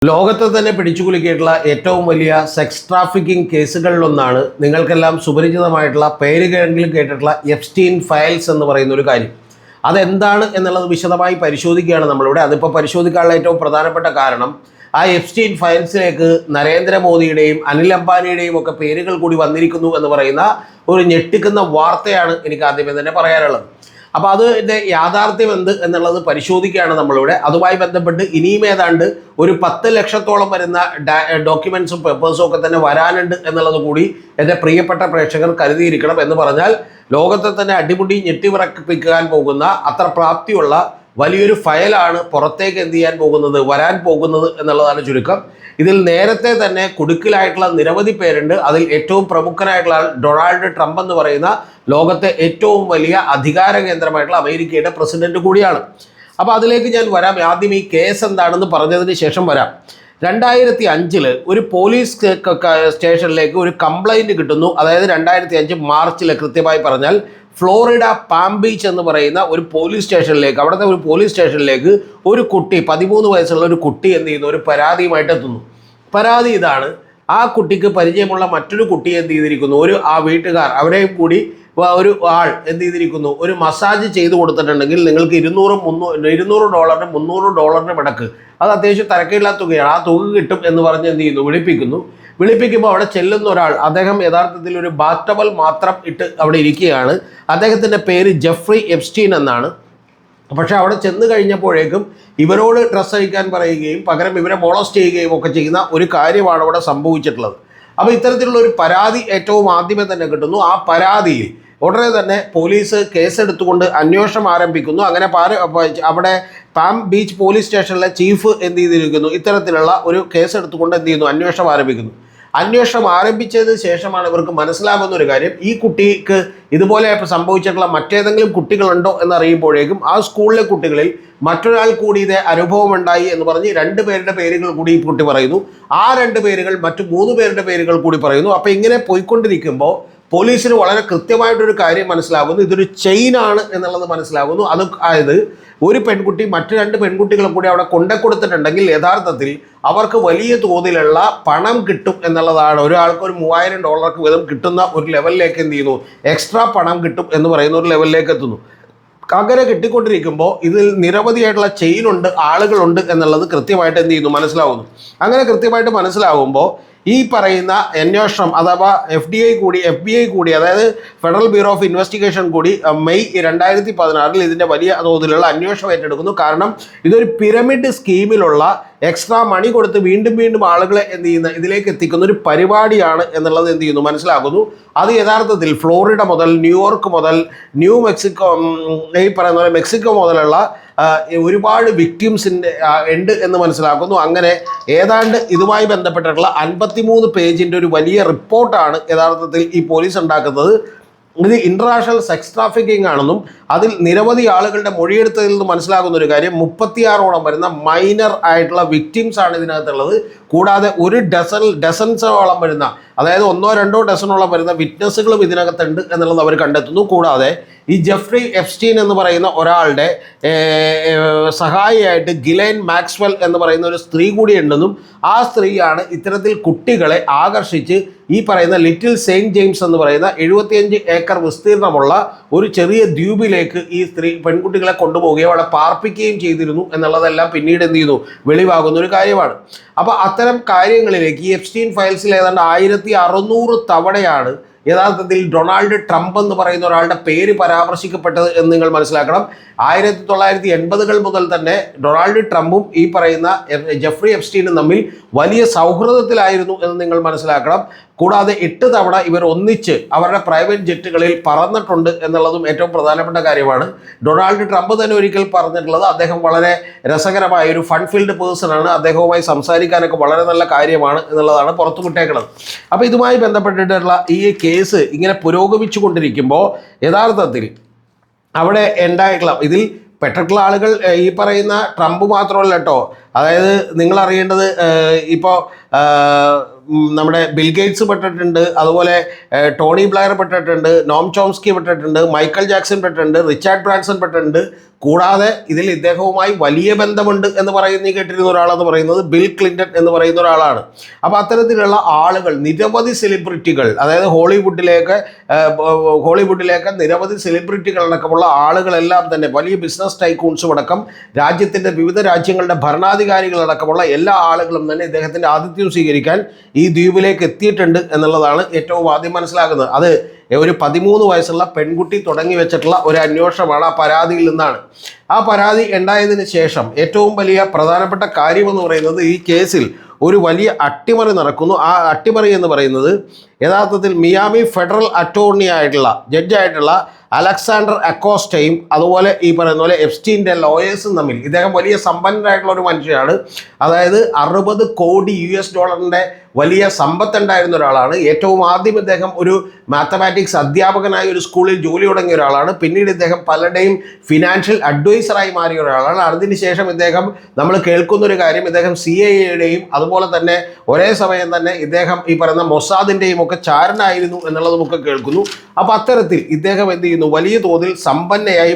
ലോകത്തെ തന്നെ പിടിച്ചുകുലുക്കിയിട്ടുള്ള ഏറ്റവും വലിയ സെക്സ് ട്രാഫിക്കിംഗ് കേസുകളിലൊന്നാണ് നിങ്ങൾക്കെല്ലാം സുപരിചിതമായിട്ടുള്ള പേരുകളെങ്കിലും കേട്ടിട്ടുള്ള എപ്സ്റ്റീൻ ഫയൽസ് എന്ന് പറയുന്ന ഒരു കാര്യം. അതെന്താണ് എന്നുള്ളത് വിശദമായി പരിശോധിക്കുകയാണ് നമ്മളിവിടെ. അതിപ്പോൾ പരിശോധിക്കാനുള്ള ഏറ്റവും പ്രധാനപ്പെട്ട കാരണം ആ എപ്സ്റ്റീൻ ഫയൽസിലേക്ക് നരേന്ദ്രമോദിയുടെയും അനിൽ അംബാനിയുടെയും ഒക്കെ പേരുകൾ കൂടി വന്നിരിക്കുന്നു എന്ന് പറയുന്ന ഒരു ഞെട്ടിക്കുന്ന വാർത്തയാണ് എനിക്ക് ആദ്യമേ തന്നെ പറയാനുള്ളത്. അപ്പോൾ അതിൻ്റെ യാഥാർത്ഥ്യം എന്ത് എന്നുള്ളത് പരിശോധിക്കുകയാണ് നമ്മളിവിടെ. അതുമായി ബന്ധപ്പെട്ട് ഇനിയും ഏതാണ്ട് ഒരു 10 ലക്ഷത്തോളം വരുന്ന ഡോക്യുമെൻസും പേപ്പേഴ്സും ഒക്കെ തന്നെ വരാനുണ്ട് എന്നുള്ളത് കൂടി എൻ്റെ പ്രിയപ്പെട്ട പ്രേക്ഷകർ കരുതിയിരിക്കണം. എന്ന് പറഞ്ഞാൽ ലോകത്തെ തന്നെ അടിമുടി ഞെട്ടിവിറപ്പിക്കാൻ പോകുന്ന അത്ര പ്രാപ്തിയുള്ള വലിയൊരു ഫയലാണ് പുറത്തേക്ക് എന്ത് ചെയ്യാൻ പോകുന്നത്, വരാൻ പോകുന്നത് എന്നുള്ളതാണ് ചുരുക്കം. ഇതിൽ നേരത്തെ തന്നെ കുടുക്കിലായിട്ടുള്ള നിരവധി പേരുണ്ട്. അതിൽ ഏറ്റവും പ്രമുഖനായിട്ടുള്ള ആൾ ഡൊണാൾഡ് ട്രംപ് എന്ന് പറയുന്ന ലോകത്തെ ഏറ്റവും വലിയ അധികാര കേന്ദ്രമായിട്ടുള്ള അമേരിക്കയുടെ പ്രസിഡന്റ് കൂടിയാണ്. അപ്പോൾ അതിലേക്ക് ഞാൻ വരാം. ആദ്യം ഈ കേസ് എന്താണെന്ന് പറഞ്ഞതിന് ശേഷം വരാം. 2005 ഒരു പോലീസ് സ്റ്റേഷനിലേക്ക് ഒരു കംപ്ലൈൻറ്റ് കിട്ടുന്നു. അതായത് 2005 മാർച്ചിൽ, കൃത്യമായി പറഞ്ഞാൽ ഫ്ലോറിഡ പാം ബീച്ച് എന്ന് പറയുന്ന ഒരു പോലീസ് സ്റ്റേഷനിലേക്ക്, അവിടുത്തെ ഒരു പോലീസ് സ്റ്റേഷനിലേക്ക് ഒരു കുട്ടി, 13 വയസ്സുള്ള ഒരു കുട്ടി എന്ത് ചെയ്യുന്നു, ഒരു പരാതിയുമായിട്ട് എത്തുന്നു. പരാതി ഇതാണ്: ആ കുട്ടിക്ക് പരിചയമുള്ള മറ്റൊരു കുട്ടി എന്ത് ചെയ്തിരിക്കുന്നു, ആ വീട്ടുകാർ അവരെയും കൂടി ഒരു ആൾ എന്ത് ചെയ്തിരിക്കുന്നു, ഒരു മസാജ് ചെയ്ത് കൊടുത്തിട്ടുണ്ടെങ്കിൽ നിങ്ങൾക്ക് $200 $300 ഇടക്ക്, അത് അത്യാവശ്യം തരക്കേടില്ലാത്ത തുകയാണ്, ആ തുക കിട്ടും എന്ന് പറഞ്ഞ് എന്ത് ചെയ്യുന്നു, വിളിപ്പിക്കുമ്പോൾ അവിടെ ചെല്ലുന്ന ഒരാൾ, അദ്ദേഹം യഥാർത്ഥത്തിൽ ഒരു ബാത്ത് ടവൽ മാത്രം ഇട്ട് അവിടെ ഇരിക്കുകയാണ്. അദ്ദേഹത്തിൻ്റെ പേര് ജെഫ്രി എപ്സ്റ്റീൻ എന്നാണ്. പക്ഷേ അവിടെ ചെന്ന് കഴിഞ്ഞപ്പോഴേക്കും ഇവരോട് ഡ്രസ്സ് അഴിക്കാൻ പറയുകയും പകരം ഇവരെ മോളസ്റ്റ് ചെയ്യുകയും ഒക്കെ ചെയ്യുന്ന ഒരു കാര്യമാണ് അവിടെ സംഭവിച്ചിട്ടുള്ളത്. അപ്പോൾ ഇത്തരത്തിലുള്ള ഒരു പരാതി ഏറ്റവും ആദ്യമേ തന്നെ കിട്ടുന്നു. ആ പരാതിയിൽ ഉടനെ തന്നെ പോലീസ് കേസെടുത്തുകൊണ്ട് അന്വേഷണം ആരംഭിക്കുന്നു. അങ്ങനെ അവിടെ പാം ബീച്ച് പോലീസ് സ്റ്റേഷനിലെ ചീഫ് എന്ത് ചെയ്തിരിക്കുന്നു, ഇത്തരത്തിലുള്ള ഒരു കേസെടുത്തുകൊണ്ട് എന്ത് ചെയ്യുന്നു, അന്വേഷണം ആരംഭിക്കുന്നു. അന്വേഷണം ആരംഭിച്ചതിന് ശേഷമാണ് ഇവർക്ക് മനസ്സിലാകുന്ന ഒരു കാര്യം: ഈ കുട്ടിക്ക് ഇതുപോലെ സംഭവിച്ചിട്ടുള്ള മറ്റേതെങ്കിലും കുട്ടികളുണ്ടോ എന്നറിയുമ്പോഴേക്കും ആ സ്കൂളിലെ കുട്ടികളിൽ മറ്റൊരാൾ കൂടി ഇതേ അനുഭവം ഉണ്ടായി എന്ന് പറഞ്ഞ് 2 പേരുടെ പേരുകൾ കൂടി ഈ കുട്ടി പറയുന്നു. ആ 2 പേരുകൾ മറ്റു 3 പേരുടെ പേരുകൾ കൂടി പറയുന്നു. അപ്പോൾ ഇങ്ങനെ പോയിക്കൊണ്ടിരിക്കുമ്പോൾ പോലീസിന് വളരെ കൃത്യമായിട്ടൊരു കാര്യം മനസ്സിലാകുന്നു: ഇതൊരു ചെയിനാണ് എന്നുള്ളത് മനസ്സിലാകുന്നു. അതായത് ഒരു പെൺകുട്ടി മറ്റു 2 പെൺകുട്ടികളെ കൂടി അവിടെ കൊടുത്തിട്ടുണ്ടെങ്കിൽ യഥാർത്ഥത്തിൽ അവർക്ക് വലിയ തോതിലുള്ള പണം കിട്ടും എന്നുള്ളതാണ്. ഒരാൾക്ക് ഒരു $3000 വീതം കിട്ടുന്ന ഒരു ലെവലിലേക്ക് എന്ത് ചെയ്യുന്നു, എക്സ്ട്രാ പണം കിട്ടും എന്ന് പറയുന്ന ഒരു ലെവലിലേക്ക് എത്തുന്നു. അങ്ങനെ കിട്ടിക്കൊണ്ടിരിക്കുമ്പോൾ ഇതിൽ നിരവധിയായിട്ടുള്ള ചെയിനുണ്ട്, ആളുകളുണ്ട് എന്നുള്ളത് കൃത്യമായിട്ട് എന്ത് ചെയ്യുന്നു, മനസ്സിലാവുന്നു. അങ്ങനെ കൃത്യമായിട്ട് മനസ്സിലാകുമ്പോൾ ഈ പറയുന്ന അന്വേഷണം അഥവാ FBI കൂടി അതായത് ഫെഡറൽ ബ്യൂറോ ഓഫ് ഇൻവെസ്റ്റിഗേഷൻ കൂടി മെയ് 2016 ഇതിൻ്റെ വലിയ തോതിലുള്ള അന്വേഷണം ഏറ്റെടുക്കുന്നു. കാരണം ഇതൊരു പിരമിഡ് സ്കീമിലുള്ള എക്സ്ട്രാ മണി കൊടുത്ത് വീണ്ടും ആളുകളെ എന്ത് ചെയ്യുന്ന ഇതിലേക്ക് എത്തിക്കുന്ന ഒരു പരിപാടിയാണ് എന്നുള്ളത് എന്ത് ചെയ്യുന്നു, മനസ്സിലാക്കുന്നു. അത് യഥാർത്ഥത്തിൽ ഫ്ലോറിഡ മുതൽ ന്യൂയോർക്ക് മുതൽ ന്യൂ മെക്സിക്കോ, ഈ പറയുന്ന പോലെ മെക്സിക്കോ മുതലുള്ള ഒരുപാട് വിക്ടിംസിൻ്റെ ഉണ്ട് എന്ന് മനസ്സിലാക്കുന്നു. അങ്ങനെ ഏതാണ്ട് ഇതുമായി ബന്ധപ്പെട്ടിട്ടുള്ള 53 പേജിൻ്റെ ഒരു വലിയ റിപ്പോർട്ടാണ് യഥാർത്ഥത്തിൽ ഈ പോലീസ് ഉണ്ടാക്കുന്നത്. ഇത് ഇൻ്റർനാഷണൽ സെക്സ് ട്രാഫിക്കിംഗ് ആണെന്നും അതിൽ നിരവധി ആളുകളുടെ മൊഴിയെടുത്തതിൽ നിന്ന് മനസ്സിലാകുന്ന ഒരു കാര്യം: 36ഓളം വരുന്ന മൈനർ ആയിട്ടുള്ള വിക്ടിംസ് ആണ് ഇതിനകത്തുള്ളത്. കൂടാതെ ഒരു ഡസൻസോളം വരുന്ന, അതായത് 1-2 ഡസനോളം വരുന്ന വിറ്റ്നസ്സുകളും ഇതിനകത്തുണ്ട് എന്നുള്ളത് അവർ കണ്ടെത്തുന്നു. കൂടാതെ ഈ ജെഫ്രി എപ്സ്റ്റീൻ എന്ന് പറയുന്ന ഒരാളുടെ സഹായിയായിട്ട് ഗിലൈൻ മാക്സ്വെൽ എന്ന് പറയുന്ന ഒരു സ്ത്രീ കൂടി ഉണ്ടെന്നും ആ സ്ത്രീയാണ് ഇത്തരത്തിൽ കുട്ടികളെ ആകർഷിച്ച് ഈ പറയുന്ന ലിറ്റിൽ സെയിൻറ്റ് ജെയിംസ് എന്ന് പറയുന്ന 75 ഏക്കർ വിസ്തീർണമുള്ള ഒരു ചെറിയ ദ്വീപിലേക്ക് ഈ പെൺകുട്ടികളെ കൊണ്ടുപോവുകയും അവിടെ പാർപ്പിക്കുകയും ചെയ്തിരുന്നു എന്നുള്ളതെല്ലാം പിന്നീട് എന്ത് ചെയ്യുന്നു, വെളിവാകുന്ന ഒരു കാര്യമാണ്. അപ്പോൾ അത്തരം കാര്യങ്ങളിലേക്ക് ഈ എപ്സ്റ്റീൻ ഫയൽസിൽ ഏതാണ്ട് 1600 തവണയാണ് യഥാർത്ഥത്തിൽ ഡൊണാൾഡ് ട്രംപ് എന്ന് പറയുന്ന ഒരാളുടെ പേര് പരാമർശിക്കപ്പെട്ടത് എന്ന് നിങ്ങൾ മനസ്സിലാക്കണം. 1980-കൾ മുതൽ തന്നെ ഡൊണാൾഡ് ട്രംപും ഈ പറയുന്ന ജെഫ്രി എപ്സ്റ്റീനും തമ്മിൽ വലിയ സൗഹൃദത്തിലായിരുന്നു എന്ന് നിങ്ങൾ മനസ്സിലാക്കണം. കൂടാതെ 8 തവണ ഇവർ ഒന്നിച്ച് അവരുടെ പ്രൈവറ്റ് ജെറ്റുകളിൽ പറന്നിട്ടുണ്ട് എന്നുള്ളതും ഏറ്റവും പ്രധാനപ്പെട്ട കാര്യമാണ്. ഡൊണാൾഡ് ട്രംപ് തന്നെ ഒരിക്കൽ പറഞ്ഞിട്ടുള്ളത് അദ്ദേഹം വളരെ രസകരമായ ഒരു ഫൺഫീൽഡ് പേഴ്സൺ ആണ്, അദ്ദേഹവുമായി സംസാരിക്കാനൊക്കെ വളരെ നല്ല കാര്യമാണ് എന്നുള്ളതാണ് പുറത്തുവിട്ടേക്കുന്നത്. അപ്പോൾ ഇതുമായി ബന്ധപ്പെട്ടിട്ടുള്ള ഈ കേസ് ഇങ്ങനെ പുരോഗമിച്ചു കൊണ്ടിരിക്കുമ്പോൾ യഥാർത്ഥത്തിൽ അവിടെ ഉണ്ടായിട്ടുള്ള ഇതിൽ പെട്ടിട്ടുള്ള ആളുകൾ ഈ പറയുന്ന ട്രംപ് മാത്രമല്ല കേട്ടോ, അതായത് നിങ്ങൾ അറിയേണ്ടത് ഇപ്പോൾ നമ്മുടെ ബിൽഗേറ്റ്സ് പെട്ടിട്ടുണ്ട്, അതുപോലെ ടോണി ബ്ലെയർ പെട്ടിട്ടുണ്ട്, നോം ചോംസ്കി പെട്ടിട്ടുണ്ട്, മൈക്കൽ ജാക്സൺ പെട്ടിട്ടുണ്ട്, റിച്ചാർഡ് ബ്രാൻസൺ പെട്ടിട്ടുണ്ട്. കൂടാതെ ഇതിൽ ഇദ്ദേഹവുമായി വലിയ ബന്ധമുണ്ട് എന്ന് കേട്ടിരുന്ന ഒരാളെന്ന് പറയുന്നത് ബിൽ ക്ലിൻ്റൺ എന്ന് പറയുന്ന ഒരാളാണ്. അപ്പോൾ അത്തരത്തിലുള്ള ആളുകൾ, നിരവധി സെലിബ്രിറ്റികൾ, അതായത് ഹോളിവുഡിലേക്ക് നിരവധി സെലിബ്രിറ്റികൾ അടക്കമുള്ള ആളുകളെല്ലാം തന്നെ, വലിയ ബിസിനസ് ടൈക്കൂൺസും അടക്കം, രാജ്യത്തിൻ്റെ വിവിധ രാജ്യങ്ങളുടെ ഭരണാധികാരികളടക്കമുള്ള എല്ലാ ആളുകളും തന്നെ ഇദ്ദേഹത്തിൻ്റെ ആതിഥ്യം സ്വീകരിക്കാൻ ഈ ദ്വീപിലേക്ക് എത്തിയിട്ടുണ്ട് എന്നുള്ളതാണ് ഏറ്റവും ആദ്യം മനസ്സിലാക്കുന്നത്. അത് ഒരു 13 വയസ്സുള്ള പെൺകുട്ടി തുടങ്ങി വെച്ചിട്ടുള്ള ഒരു അന്വേഷണമാണ്. ആ പരാതിയിൽ നിന്നാണ്. ആ പരാതി ഉണ്ടായതിന് ശേഷം ഏറ്റവും വലിയ പ്രധാനപ്പെട്ട കാര്യമെന്ന് പറയുന്നത്, ഈ കേസിൽ ഒരു വലിയ അട്ടിമറി നടക്കുന്നു. ആ അട്ടിമറി എന്ന് പറയുന്നത് യഥാർത്ഥത്തിൽ മിയാമി ഫെഡറൽ അറ്റോർണി ആയിട്ടുള്ള ജഡ്ജായിട്ടുള്ള അലക്സാണ്ടർ അക്കോസ്റ്റയും അതുപോലെ ഈ പറയുന്ന പോലെ എപ്സ്റ്റീൻ്റെ ലോയേഴ്സും തമ്മിൽ. ഇദ്ദേഹം വലിയ സമ്പന്നനായിട്ടുള്ള ഒരു മനുഷ്യനാണ്. അതായത് 60 കോടി US$ വലിയ സമ്പത്തുണ്ടായിരുന്ന ഒരാളാണ്. ഏറ്റവും ആദ്യം ഇദ്ദേഹം ഒരു മാത്തമാറ്റിക്സ് അധ്യാപകനായ ഒരു സ്കൂളിൽ ജോലി തുടങ്ങിയ ഒരാളാണ്. പിന്നീട് ഇദ്ദേഹം പലരുടെയും ഫിനാൻഷ്യൽ അഡ്വൈസറായി മാറിയ ഒരാളാണ്. അതിനുശേഷം ഇദ്ദേഹം, നമ്മൾ കേൾക്കുന്നൊരു കാര്യം, ഇദ്ദേഹം CIA അതുപോലെ തന്നെ ഒരേ സമയം തന്നെ ഇദ്ദേഹം ഈ പറയുന്ന മൊസാദിൻ്റെയും ഒക്കെ ചാരനായിരുന്നു എന്നുള്ളത് നമുക്ക് കേൾക്കുന്നു. അപ്പോൾ അത്തരത്തിൽ ഇദ്ദേഹം എന്ത് ചെയ്യുന്നു, വലിയ തോതിൽ സമ്പന്നനായി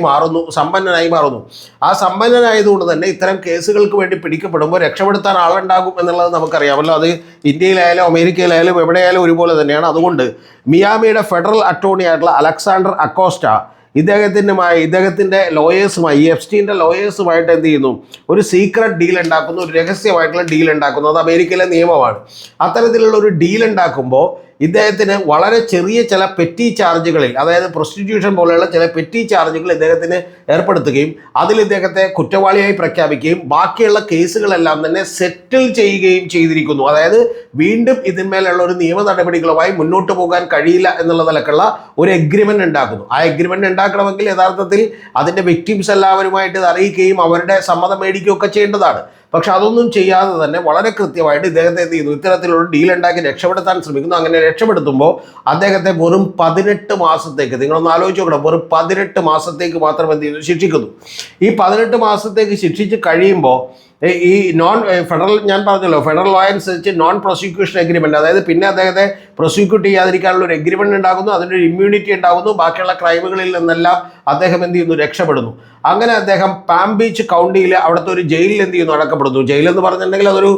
മാറുന്നു. ആ സമ്പന്നനായതുകൊണ്ട് തന്നെ ഇത്തരം കേസുകൾക്ക് വേണ്ടി പിടിക്കപ്പെടുമ്പോൾ രക്ഷപ്പെടുത്താൻ ആളുണ്ടാകും എന്നുള്ളത് നമുക്കറിയാമല്ലോ. അത് ഇന്ത്യയിലായാലും അമേരിക്കയിലായാലും എവിടെയായാലും ഒരുപോലെ തന്നെയാണ്. അതുകൊണ്ട് മിയാമിയുടെ ഫെഡറൽ അറ്റോർണി ആയിട്ടുള്ള അലക്സാണ്ടർ അക്കോസ്റ്റ ഇദ്ദേഹത്തിൻ്റെ ലോയേഴ്സുമായി, എപ്സ്റ്റീൻ്റെ ലോയേഴ്സുമായിട്ട് എന്ത് ചെയ്യുന്നു, ഒരു സീക്രട്ട് ഡീൽ ഉണ്ടാക്കുന്നു, ഒരു രഹസ്യമായിട്ടുള്ള ഡീൽ ഉണ്ടാക്കുന്നു. അത് അമേരിക്കയിലെ നിയമമാണ്. അത്തരത്തിലുള്ള ഒരു ഡീൽ ഉണ്ടാക്കുമ്പോൾ ഇദ്ദേഹത്തിന് വളരെ ചെറിയ ചില പെറ്റി ചാർജുകളിൽ, അതായത് പ്രൊസ്റ്റിറ്റ്യൂഷൻ പോലെയുള്ള ചില പെറ്റി ചാർജുകൾ ഇദ്ദേഹത്തിന് ഏർപ്പെടുത്തുകയും അതിൽ ഇദ്ദേഹത്തെ കുറ്റവാളിയായി പ്രഖ്യാപിക്കുകയും ബാക്കിയുള്ള കേസുകളെല്ലാം തന്നെ സെറ്റിൽ ചെയ്യുകയും ചെയ്തിരിക്കുന്നു. അതായത് വീണ്ടും ഇതിന്മേലുള്ള ഒരു നിയമ നടപടികളുമായി മുന്നോട്ട് പോകാൻ കഴിയില്ല എന്നുള്ള നിലക്കുള്ള ഒരു എഗ്രിമെൻ്റ് ഉണ്ടാക്കുന്നു. ആ എഗ്രിമെൻ്റ് ഉണ്ടാക്കണമെങ്കിൽ യഥാർത്ഥത്തിൽ അതിൻ്റെ വിക്ടിംസ് എല്ലാവരുമായിട്ട് ഇത് അറിയിക്കുകയും അവരുടെ സമ്മതം മേടിക്കുകയൊക്കെ ചെയ്യേണ്ടതാണ്. പക്ഷെ അതൊന്നും ചെയ്യാതെ തന്നെ വളരെ കൃത്യമായിട്ട് ഇദ്ദേഹത്തെ എന്ത് ചെയ്യുന്നു, ഇത്തരത്തിലുള്ള ഡീൽ ഉണ്ടാക്കി രക്ഷപ്പെടുത്താൻ ശ്രമിക്കുന്നു. അങ്ങനെ രക്ഷപ്പെടുത്തുമ്പോൾ അദ്ദേഹത്തെ വെറും 18 മാസത്തേക്ക്, നിങ്ങളൊന്ന് ആലോചിച്ച് നോക്കണം, വെറും 18 മാസത്തേക്ക് മാത്രം എന്ത് ചെയ്യുന്നു, ശിക്ഷിക്കുന്നു. ഈ 18 മാസത്തേക്ക് ശിക്ഷിച്ച് കഴിയുമ്പോൾ ഈ ഫെഡറൽ, ഞാൻ പറഞ്ഞല്ലോ, ഫെഡറൽ ലോ അനുസരിച്ച് നോൺ പ്രോസിക്യൂഷൻ എഗ്രിമെൻറ്റ്, അതായത് പിന്നെ അദ്ദേഹത്തെ പ്രോസിക്യൂട്ട് ചെയ്യാതിരിക്കാനുള്ള ഒരു എഗ്രിമെൻറ്റ് ഉണ്ടാകുന്നു, അതിൻ്റെ ഒരു ഇമ്മ്യൂണിറ്റി ഉണ്ടാകുന്നു, ബാക്കിയുള്ള ക്രൈമുകളിൽ നിന്നെല്ലാം അദ്ദേഹം എന്ത് ചെയ്യുന്നു, രക്ഷപ്പെടുന്നു. അങ്ങനെ അദ്ദേഹം പാം ബീച്ച് കൗണ്ടിയിൽ അവിടുത്തെ ഒരു ജയിലിൽ എന്ത് ചെയ്യുന്നു, അടക്കപ്പെടുന്നു. ജയിലെന്ന് പറഞ്ഞിട്ടുണ്ടെങ്കിൽ അതൊരു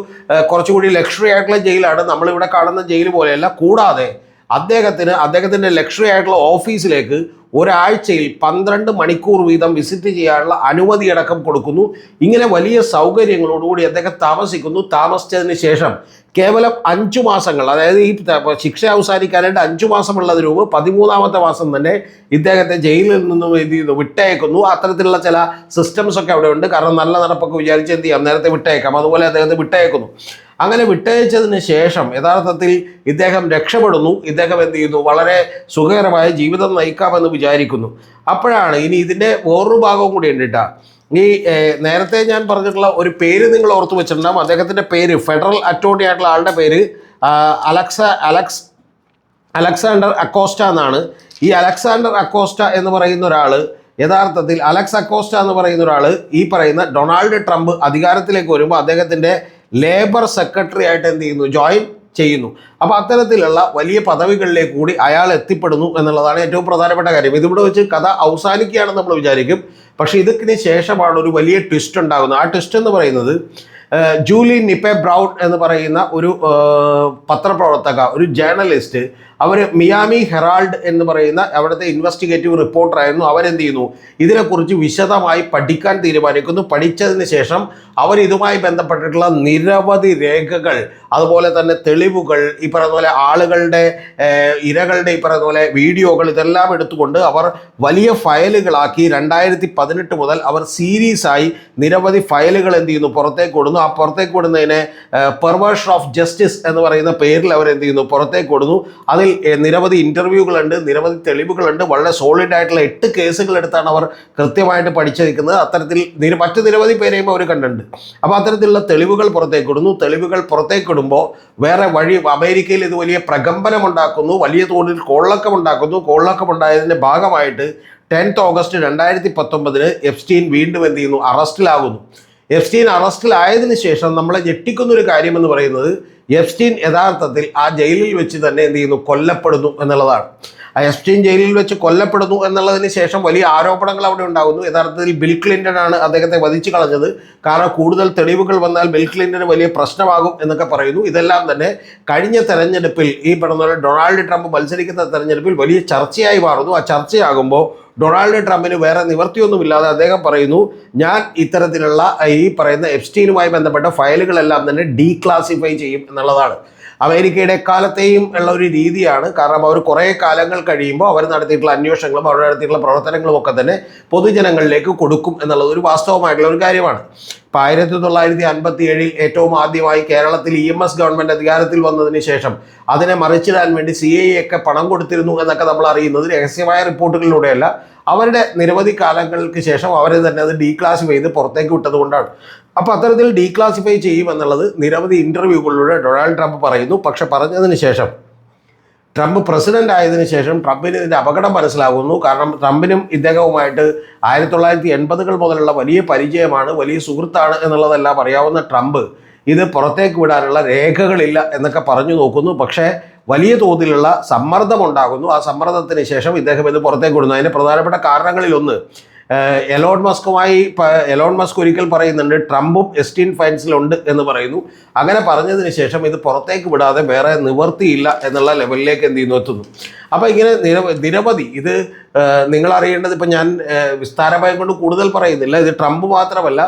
കുറച്ചുകൂടി ലക്ഷറി ആയിട്ടുള്ള ജയിലാണ്, നമ്മളിവിടെ കാണുന്ന ജയിൽ പോലെയല്ല. കൂടാതെ അദ്ദേഹത്തിൻ്റെ ലക്ഷറി ആയിട്ടുള്ള ഓഫീസിലേക്ക് ഒരാഴ്ചയിൽ 12 മണിക്കൂർ വീതം വിസിറ്റ് ചെയ്യാനുള്ള അനുമതിയടക്കം കൊടുക്കുന്നു. ഇങ്ങനെ വലിയ സൗകര്യങ്ങളോടുകൂടി അദ്ദേഹം താമസിക്കുന്നു. താമസിച്ചതിന് ശേഷം കേവലം 5 മാസങ്ങൾ, അതായത് ഈ ശിക്ഷ അവസാനിക്കാനായിട്ട് 5 മാസമുള്ളതിന് മുമ്പ് 13ാമത്തെ മാസം തന്നെ ഇദ്ദേഹത്തെ ജയിലിൽ നിന്നും എന്ത് ചെയ്യുന്നു, വിട്ടയക്കുന്നു. അത്തരത്തിലുള്ള ചില സിസ്റ്റംസ് ഒക്കെ അവിടെ ഉണ്ട്. കാരണം നല്ല നടപ്പൊക്കെ വിചാരിച്ച് എന്ത് ചെയ്യാം, നേരത്തെ വിട്ടയക്കാം. അതുപോലെ അദ്ദേഹത്തെ വിട്ടയക്കുന്നു. അങ്ങനെ വിട്ടയച്ചതിന് ശേഷം യഥാർത്ഥത്തിൽ ഇദ്ദേഹം രക്ഷപ്പെടുന്നു. ഇദ്ദേഹം എന്ത് ചെയ്യുന്നു, വളരെ സുഖകരമായ ജീവിതം നയിക്കാമെന്ന് വിചാരിക്കുന്നു. അപ്പോഴാണ് ഇനി ഇതിൻ്റെ വേറൊരു ഭാഗവും കൂടി ഉണ്ട് കേട്ടോ. ഈ നേരത്തെ ഞാൻ പറഞ്ഞിട്ടുള്ള ഒരു പേര് നിങ്ങൾ ഓർത്തു വെച്ചിട്ടുണ്ടാകും. അദ്ദേഹത്തിൻ്റെ പേര്, ഫെഡറൽ അറ്റോർണി ആയിട്ടുള്ള ആളുടെ പേര് അലക്സാണ്ടർ അക്കോസ്റ്റ എന്നാണ്. ഈ അലക്സാണ്ടർ അക്കോസ്റ്റ എന്ന് പറയുന്ന ഒരാൾ, യഥാർത്ഥത്തിൽ അലക്സ് അക്കോസ്റ്റ എന്ന് പറയുന്ന ഒരാൾ ഈ പറയുന്ന ഡൊണാൾഡ് ട്രംപ് അധികാരത്തിലേക്ക് വരുമ്പോൾ അദ്ദേഹത്തിൻ്റെ ലേബർ സെക്രട്ടറി ആയിട്ട് എന്ത് ചെയ്യുന്നു, ജോയിൻ ചെയ്യുന്നു. അപ്പോൾ അത്തരത്തിലുള്ള വലിയ പദവികളിലേക്ക് കൂടി അയാൾ എത്തിപ്പെടുന്നു എന്നുള്ളതാണ് ഏറ്റവും പ്രധാനപ്പെട്ട കാര്യം. ഇതിവിടെ വെച്ച് കഥ അവസാനിക്കുകയാണെന്ന് നമ്മൾ വിചാരിക്കും. പക്ഷേ ഇതിന് ശേഷമാണ് ഒരു വലിയ ട്വിസ്റ്റ് ഉണ്ടാകുന്നത്. ആ ട്വിസ്റ്റ് എന്ന് പറയുന്നത്, ജൂലി നിപ്പെ ബ്രൗൺ എന്ന് പറയുന്ന ഒരു പത്രപ്രവർത്തക, ഒരു ജേർണലിസ്റ്റ്, അവർ മിയാമി ഹെറാൾഡ് എന്ന് പറയുന്ന അവിടുത്തെ ഇൻവെസ്റ്റിഗേറ്റീവ് റിപ്പോർട്ടറായിരുന്നു. അവരെന്ത് ചെയ്യുന്നു, ഇതിനെക്കുറിച്ച് വിശദമായി പഠിക്കാൻ തീരുമാനിക്കുന്നു. പഠിച്ചതിന് ശേഷം അവർ ഇതുമായി ബന്ധപ്പെട്ടിട്ടുള്ള നിരവധി രേഖകൾ, അതുപോലെ തന്നെ തെളിവുകൾ, ഈ പറയുന്ന പോലെ ആളുകളുടെ ഇരകളുടെ ഈ പറയുന്ന പോലെ വീഡിയോകൾ, ഇതെല്ലാം എടുത്തുകൊണ്ട് അവർ വലിയ ഫയലുകളാക്കി 2018 മുതൽ അവർ സീരീസായി നിരവധി ഫയലുകൾ എന്ത് ചെയ്യുന്നു, പുറത്തേക്ക് വിടുന്നു. ആ പുറത്തേക്ക് വിടുന്നതിനെ പെർവേർഷൻ ഓഫ് ജസ്റ്റിസ് എന്ന് പറയുന്ന പേരിൽ അവർ എന്ത് ചെയ്യുന്നു, പുറത്തേക്ക് വിടുന്നു. അതിൽ നിരവധി ഇൻ്റർവ്യൂകളുണ്ട്, നിരവധി തെളിവുകളുണ്ട്. വളരെ സോളിഡ് ആയിട്ടുള്ള 8 കേസുകൾ എടുത്താണ് അവർ കൃത്യമായിട്ട് പഠിച്ചിരിക്കുന്നത്. അത്തരത്തിൽ മറ്റ് നിരവധി പേരെയും അവർ കണ്ടിട്ടുണ്ട്. അപ്പോൾ അത്തരത്തിലുള്ള തെളിവുകൾ പുറത്തേക്ക് ഇടുന്നു. തെളിവുകൾ പുറത്തേക്ക് ഇടുമ്പോൾ വേറെ വഴി, അമേരിക്കയിൽ ഇത് വലിയ പ്രകമ്പനം ഉണ്ടാക്കുന്നു, വലിയ തോതിൽ കോളക്കമുണ്ടാക്കുന്നു. കോളക്കമുണ്ടായതിൻ്റെ ഭാഗമായിട്ട് 10 ഓഗസ്റ്റ് 2019 എപ്സ്റ്റീൻ വീണ്ടും എന്ത് ചെയ്യുന്നു, അറസ്റ്റിലാകുന്നു. എപ്സ്റ്റീൻ അറസ്റ്റിലായതിനു ശേഷം നമ്മളെ ഞെട്ടിക്കുന്ന ഒരു കാര്യമെന്ന് പറയുന്നത് എപ്സ്റ്റീൻ യഥാർത്ഥത്തിൽ ആ ജയിലിൽ വെച്ച് തന്നെ എന്ത് ചെയ്യുന്നു, കൊല്ലപ്പെടുന്നു എന്നുള്ളതാണ്. ആ എപ്സ്റ്റീൻ ജയിലിൽ വെച്ച് കൊല്ലപ്പെടുന്നു എന്നുള്ളതിന് ശേഷം വലിയ ആരോപണങ്ങൾ അവിടെ ഉണ്ടാകുന്നു. യഥാർത്ഥത്തിൽ ബിൽ ക്ലിൻ്റൺ ആണ് അദ്ദേഹത്തെ വധിച്ചു കളഞ്ഞത്. കാരണം കൂടുതൽ തെളിവുകൾ വന്നാൽ ബിൽ ക്ലിൻ്റന് വലിയ പ്രശ്നമാകും എന്നൊക്കെ പറയുന്നു. ഇതെല്ലാം തന്നെ കഴിഞ്ഞ തെരഞ്ഞെടുപ്പിൽ ഈ പറഞ്ഞ ഡൊണാൾഡ് ട്രംപ് മത്സരിക്കുന്ന തെരഞ്ഞെടുപ്പിൽ വലിയ ചർച്ചയായി മാറുന്നു. ആ ചർച്ചയാകുമ്പോൾ ഡൊണാൾഡ് ട്രംപിന് വേറെ നിവൃത്തിയൊന്നുമില്ലാതെ അദ്ദേഹം പറയുന്നു, ഞാൻ ഇത്തരത്തിലുള്ള ഈ പറയുന്ന എപ്സ്റ്റീനുമായി ബന്ധപ്പെട്ട ഫയലുകളെല്ലാം തന്നെ ഡീക്ലാസിഫൈ ചെയ്യും എന്നുള്ളതാണ്. അമേരിക്കയുടെ എക്കാലത്തെയും ഉള്ള ഒരു രീതിയാണ്. കാരണം അവർ കുറേ കാലങ്ങൾ കഴിയുമ്പോൾ അവർ നടത്തിയിട്ടുള്ള അന്വേഷണങ്ങളും അവർ നടത്തിയിട്ടുള്ള പ്രവർത്തനങ്ങളും ഒക്കെ തന്നെ പൊതുജനങ്ങളിലേക്ക് കൊടുക്കും എന്നുള്ളത് ഒരു വാസ്തവമായിട്ടുള്ള ഒരു കാര്യമാണ്. ഇപ്പോൾ 1957 ഏറ്റവും ആദ്യമായി കേരളത്തിൽ EMS ഗവൺമെൻറ് അധികാരത്തിൽ വന്നതിന് ശേഷം അതിനെ മറിച്ചിടാൻ വേണ്ടി CIA ഒക്കെ പണം കൊടുത്തിരുന്നു എന്നൊക്കെ നമ്മൾ അറിയുന്നത് രഹസ്യമായ റിപ്പോർട്ടുകളിലൂടെയല്ല, അവരുടെ നിരവധി കാലങ്ങൾക്ക് ശേഷം അവരെ തന്നെ അത് ഡീക്ലാസിഫൈ ചെയ്ത് പുറത്തേക്ക് വിട്ടത് കൊണ്ടാണ്. അപ്പോൾ അത്തരത്തിൽ ഡീക്ലാസിഫൈ ചെയ്യുമെന്നുള്ളത് നിരവധി ഇൻ്റർവ്യൂകളിലൂടെ ഡൊണാൾഡ് ട്രംപ് പറയുന്നു. പക്ഷെ പറഞ്ഞതിന് ശേഷം ട്രംപ് പ്രസിഡന്റ് ആയതിനു ശേഷം ട്രംപിന് ഇതിൻ്റെ അപകടം മനസ്സിലാകുന്നു. കാരണം ട്രംപിനും ഇദ്ദേഹവുമായിട്ട് 1980-കൾ മുതലുള്ള വലിയ പരിചയമാണ്, വലിയ സുഹൃത്താണ് എന്നുള്ളതെല്ലാം അറിയാവുന്ന ട്രംപ് ഇത് പുറത്തേക്ക് വിടാനുള്ള രേഖകളില്ല എന്നൊക്കെ പറഞ്ഞു നോക്കുന്നു. പക്ഷേ വലിയ തോതിലുള്ള സമ്മർദ്ദമുണ്ടാകുന്നു. ആ സമ്മർദ്ദത്തിന് ശേഷം ഇദ്ദേഹം ഇത് പുറത്തേക്ക് വിടുന്നു. അതിൻ്റെ പ്രധാനപ്പെട്ട കാരണങ്ങളിലൊന്ന് എലോൺ മസ്ക് ഒരിക്കൽ പറയുന്നുണ്ട് ട്രംപും എപ്സ്റ്റീൻ ഫയൽസിലുണ്ട് എന്ന് പറയുന്നു. അങ്ങനെ പറഞ്ഞതിന് ശേഷം ഇത് പുറത്തേക്ക് വിടാതെ വേറെ നിവർത്തിയില്ല എന്നുള്ള ലെവലിലേക്ക് എന്ത് ചെയ്യുന്നു, എത്തുന്നു. അപ്പോൾ ഇങ്ങനെ നിരവധി ഇത് നിങ്ങൾ അറിയേണ്ടത്, ഇപ്പം ഞാൻ വിസ്താരമായി കൊണ്ട് കൂടുതൽ പറയുന്നില്ല. ഇത് ട്രംപ് മാത്രമല്ല,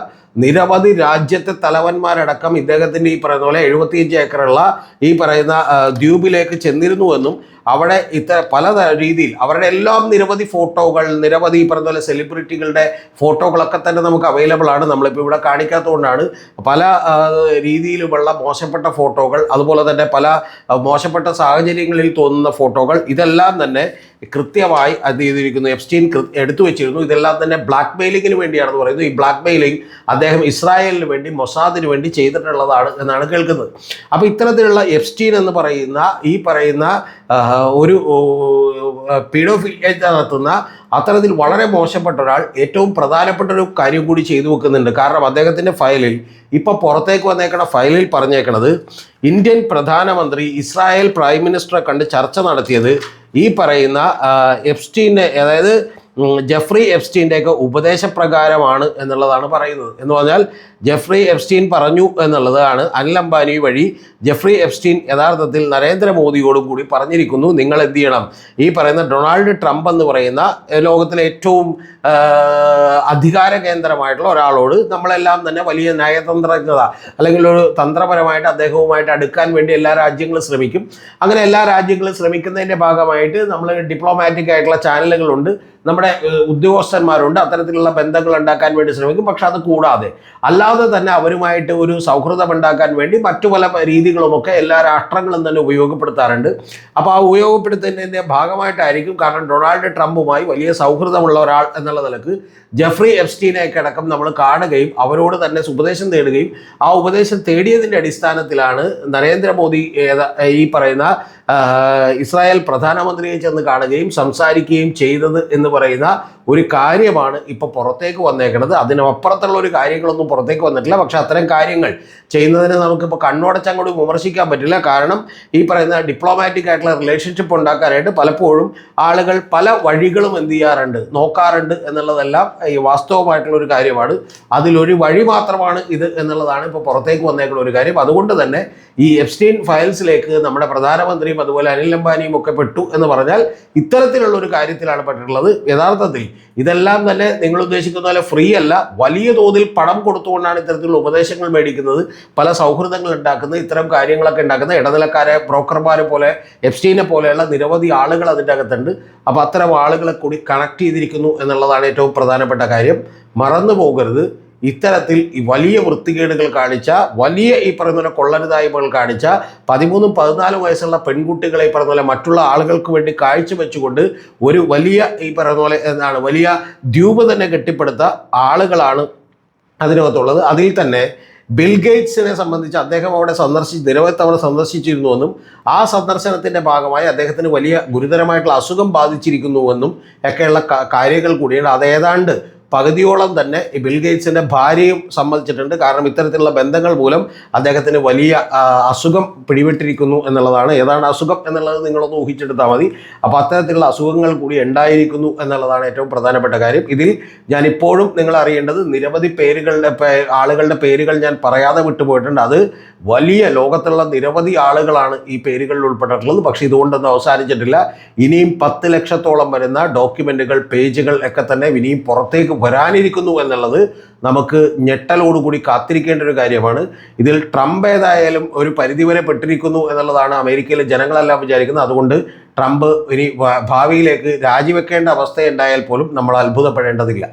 നിരവധി രാജ്യത്തെ തലവന്മാരടക്കം ഇദ്ദേഹത്തിൻ്റെ ഈ പറയുന്ന പോലെ 75 ഏക്കറുള്ള ഈ പറയുന്ന ദ്വീപിലേക്ക് ചെന്നിരുന്നുവെന്നും അവിടെ പല രീതിയിൽ അവരുടെ എല്ലാം നിരവധി ഫോട്ടോകൾ, നിരവധി ഈ പറഞ്ഞ പോലെ സെലിബ്രിറ്റികളുടെ ഫോട്ടോകളൊക്കെ തന്നെ നമുക്ക് അവൈലബിൾ ആണ്. നമ്മളിപ്പോൾ ഇവിടെ കാണിക്കാത്തതുകൊണ്ടാണ്. പല രീതിയിലുമുള്ള മോശപ്പെട്ട ഫോട്ടോകൾ, അതുപോലെ തന്നെ പല മോശപ്പെട്ട സാഹചര്യങ്ങളിൽ തോന്നുന്ന ഫോട്ടോകൾ, ഇതെല്ലാം തന്നെ കൃത്യമായി അത് ചെയ്തിരിക്കുന്നു. എപ്സ്റ്റീൻ എടുത്തു വെച്ചിരുന്നു. ഇതെല്ലാം തന്നെ ബ്ലാക്ക് മെയിലിങ്ങിന് വേണ്ടിയാണെന്ന് പറയുന്നു. ഈ ബ്ലാക്ക് മെയിലിംഗ് അദ്ദേഹം ഇസ്രായേലിന് വേണ്ടി, മൊസാദിന് വേണ്ടി ചെയ്തിട്ടുള്ളതാണ് എന്നാണ് കേൾക്കുന്നത്. അപ്പോൾ ഇത്തരത്തിലുള്ള എപ്സ്റ്റീൻ എന്ന് പറയുന്ന ഈ പറയുന്ന ഒരു പീഡോഫിലിയ നടത്തുന്ന അത്തരത്തിൽ വളരെ മോശപ്പെട്ട ഒരാൾ ഏറ്റവും പ്രധാനപ്പെട്ട ഒരു കാര്യം കൂടി ചെയ്തു വെക്കുന്നുണ്ട്. കാരണം അദ്ദേഹത്തിൻ്റെ ഫയലിൽ ഇപ്പോൾ പുറത്തേക്ക് വന്നേക്കണ ഫയലിൽ പറഞ്ഞേക്കണത് ഇന്ത്യൻ പ്രധാനമന്ത്രി ഇസ്രായേൽ പ്രൈം മിനിസ്റ്ററെ കണ്ട് ചർച്ച നടത്തിയത് ഈ പറയുന്ന എപ്സ്റ്റീനെ, അതായത് ജെഫ്രി എപ്സ്റ്റീൻ്റെയൊക്കെ ഉപദേശപ്രകാരമാണ് എന്നുള്ളതാണ് പറയുന്നത്. എന്ന് പറഞ്ഞാൽ ജെഫ്രി എപ്സ്റ്റീൻ പറഞ്ഞു എന്നുള്ളതാണ്. അനിൽ അംബാനി വഴി ജെഫ്രി എപ്സ്റ്റീൻ യഥാർത്ഥത്തിൽ നരേന്ദ്രമോദിയോടും കൂടി പറഞ്ഞിരിക്കുന്നു, നിങ്ങൾ എന്ത് ചെയ്യണം, ഈ പറയുന്ന ഡൊണാൾഡ് ട്രംപ് എന്ന് പറയുന്ന ലോകത്തിലെ ഏറ്റവും അധികാര കേന്ദ്രമായിട്ടുള്ള ഒരാളോട് നമ്മളെല്ലാം തന്നെ വലിയ നയതന്ത്രജ്ഞത അല്ലെങ്കിൽ ഒരു തന്ത്രപരമായിട്ട് അദ്ദേഹവുമായിട്ട് അടുക്കാൻ വേണ്ടി എല്ലാ രാജ്യങ്ങളും ശ്രമിക്കും. അങ്ങനെ എല്ലാ രാജ്യങ്ങളും ശ്രമിക്കുന്നതിൻ്റെ ഭാഗമായിട്ട് നമ്മൾ ഡിപ്ലോമാറ്റിക് ആയിട്ടുള്ള ചാനലുകളുണ്ട്, നമ്മുടെ ഉദ്യോഗസ്ഥന്മാരുണ്ട്, അത്തരത്തിലുള്ള ബന്ധങ്ങൾ ഉണ്ടാക്കാൻ വേണ്ടി ശ്രമിക്കും. പക്ഷെ അത് കൂടാതെ അല്ലാതെ തന്നെ അവരുമായിട്ട് ഒരു സൗഹൃദം ഉണ്ടാക്കാൻ വേണ്ടി മറ്റു പല രീതികളുമൊക്കെ എല്ലാ രാഷ്ട്രങ്ങളും തന്നെ ഉപയോഗപ്പെടുത്താറുണ്ട്. അപ്പോൾ ആ ഉപയോഗപ്പെടുത്തുന്നതിൻ്റെ ഭാഗമായിട്ടായിരിക്കും, കാരണം ഡൊണാൾഡ് ട്രംപുമായി വലിയ സൗഹൃദമുള്ള ഒരാൾ എന്നുള്ള നിലക്ക് ജെഫ്രി എപ്സ്റ്റീനെയൊക്കെ അടക്കം നമ്മൾ കാണുകയും അവരോട് തന്നെ ഉപദേശം തേടുകയും ആ ഉപദേശം തേടിയതിൻ്റെ അടിസ്ഥാനത്തിലാണ് നരേന്ദ്രമോദി ഈ പറയുന്ന ഇസ്രായേൽ പ്രധാനമന്ത്രിയെ ചെന്ന് കാണുകയും സംസാരിക്കുകയും ചെയ്തത് എന്ന് പറയുന്ന ഒരു കാര്യമാണ് ഇപ്പോൾ പുറത്തേക്ക് വന്നേക്കുന്നത്. അതിനപ്പുറത്തുള്ള ഒരു കാര്യങ്ങളൊന്നും പുറത്തേക്ക് വന്നിട്ടില്ല. പക്ഷെ അത്തരം കാര്യങ്ങൾ ചെയ്യുന്നതിന് നമുക്കിപ്പോൾ കണ്ണോടച്ചങ്ങോട്ട് വിമർശിക്കാൻ പറ്റില്ല. കാരണം ഈ പറയുന്ന ഡിപ്ലോമാറ്റിക് ആയിട്ടുള്ള റിലേഷൻഷിപ്പ് ഉണ്ടാക്കാനായിട്ട് പലപ്പോഴും ആളുകൾ പല വഴികളും എന്ത് ചെയ്യാറുണ്ട്, നോക്കാറുണ്ട് എന്നുള്ളതെല്ലാം ഈ വാസ്തവമായിട്ടുള്ള ഒരു കാര്യമാണ്. അതിലൊരു വഴി മാത്രമാണ് ഇത് എന്നുള്ളതാണ് ഇപ്പോൾ പുറത്തേക്ക് വന്നേക്കുന്ന ഒരു കാര്യം. അതുകൊണ്ട് തന്നെ ഈ എപ്സ്റ്റീൻ ഫയൽസിലേക്ക് നമ്മുടെ പ്രധാനമന്ത്രിയും അതുപോലെ അനിൽ അംബാനിയും ഒക്കെ പെട്ടു എന്ന് പറഞ്ഞാൽ ഇത്തരത്തിലുള്ള ഒരു കാര്യത്തിലാണ് പെട്ടിട്ടുള്ളത്. യഥാർത്ഥത്തിൽ ഇതെല്ലാം തന്നെ നിങ്ങൾ ഉദ്ദേശിക്കുന്ന പോലെ ഫ്രീ അല്ല, വലിയ തോതിൽ പണം കൊടുത്തുകൊണ്ടാണ് ഇത്തരത്തിലുള്ള ഉപദേശങ്ങൾ മേടിക്കുന്നത്, പല സൗഹൃദങ്ങൾ ഉണ്ടാക്കുന്നത്, ഇത്തരം കാര്യങ്ങളൊക്കെ ഉണ്ടാക്കുന്നത് ഇടനിലക്കാരെ, ബ്രോക്കർമാരെ പോലെ, എപ്സ്റ്റീനെ പോലെയുള്ള നിരവധി ആളുകൾ അതിൻ്റെ അകത്തുണ്ട്. അപ്പോൾ അത്തരം ആളുകളെ കൂടി കണക്ട് ചെയ്തിരിക്കുന്നു എന്നുള്ളതാണ് ഏറ്റവും പ്രധാനപ്പെട്ട കാര്യം. മറന്നു പോകരുത്, ഇത്തരത്തിൽ ഈ വലിയ വൃത്തികേടുകൾ കാണിച്ച, വലിയ ഈ പറയുന്ന പോലെ കൊള്ളരുതായ്മകൾ കാണിച്ച 13-14 വയസ്സുള്ള പെൺകുട്ടികളെ ഈ പറയുന്ന പോലെ മറ്റുള്ള ആളുകൾക്ക് വേണ്ടി കാഴ്ചവെച്ചുകൊണ്ട് ഒരു വലിയ ഈ പറയുന്ന പോലെ എന്താണ് വലിയ ദ്വീപ് തന്നെ കെട്ടിപ്പടുത്ത ആളുകളാണ് അതിനകത്തുള്ളത്. അതിൽ തന്നെ ബിൽ ഗേറ്റ്സിനെ സംബന്ധിച്ച് അദ്ദേഹം അവിടെ നിരവധി തവണ സന്ദർശിച്ചിരുന്നുവെന്നും ആ സന്ദർശനത്തിൻ്റെ ഭാഗമായി അദ്ദേഹത്തിന് വലിയ ഗുരുതരമായിട്ടുള്ള അസുഖം ബാധിച്ചിരിക്കുന്നുവെന്നും ഒക്കെയുള്ള കാര്യങ്ങൾ കൂടിയാണ്. അത് ഏതാണ്ട് പകുതിയോളം തന്നെ ഈ ബിൽ ഗേറ്റ്സിൻ്റെ ഭാര്യയും സമ്മതിച്ചിട്ടുണ്ട്. കാരണം ഇത്തരത്തിലുള്ള ബന്ധങ്ങൾ മൂലം അദ്ദേഹത്തിന് വലിയ അസുഖം പിടിപെട്ടിരിക്കുന്നു എന്നുള്ളതാണ്. ഏതാണ് അസുഖം എന്നുള്ളത് നിങ്ങളൊന്ന് ഊഹിച്ചെടുത്താൽ മതി. അപ്പോൾ അത്തരത്തിലുള്ള അസുഖങ്ങൾ കൂടി ഉണ്ടായിരിക്കുന്നു എന്നുള്ളതാണ് ഏറ്റവും പ്രധാനപ്പെട്ട കാര്യം. ഇതിൽ ഞാൻ ഇപ്പോഴും നിങ്ങൾ അറിയേണ്ടത് നിരവധി ആളുകളുടെ പേരുകൾ ഞാൻ പറയാതെ വിട്ടുപോയിട്ടുണ്ട്. അത് വലിയ ലോകത്തുള്ള നിരവധി ആളുകളാണ് ഈ പേരുകളിൽ ഉൾപ്പെട്ടിട്ടുള്ളത്. പക്ഷേ ഇതുകൊണ്ടൊന്നും അവസാനിച്ചിട്ടില്ല. ഇനിയും 10 ലക്ഷത്തോളം വരുന്ന ഡോക്യുമെന്റുകൾ, പേജുകൾ ഒക്കെ തന്നെ ഇനിയും പുറത്തേക്ക് വരാനിരിക്കുന്നു എന്നുള്ളത് നമുക്ക് ഞെട്ടലോടുകൂടി കാത്തിരിക്കേണ്ട ഒരു കാര്യമാണ്. ഇതിൽ ട്രംപ് ഏതായാലും ഒരു പരിധിവരെ പെട്ടിരിക്കുന്നു എന്നുള്ളതാണ് അമേരിക്കയിലെ ജനങ്ങളെല്ലാം വിചാരിക്കുന്നത്. അതുകൊണ്ട് ട്രംപ് ഇനി ഭാവിയിലേക്ക് രാജിവെക്കേണ്ട അവസ്ഥയുണ്ടായാൽ പോലും നമ്മൾ അത്ഭുതപ്പെടേണ്ടതില്ല.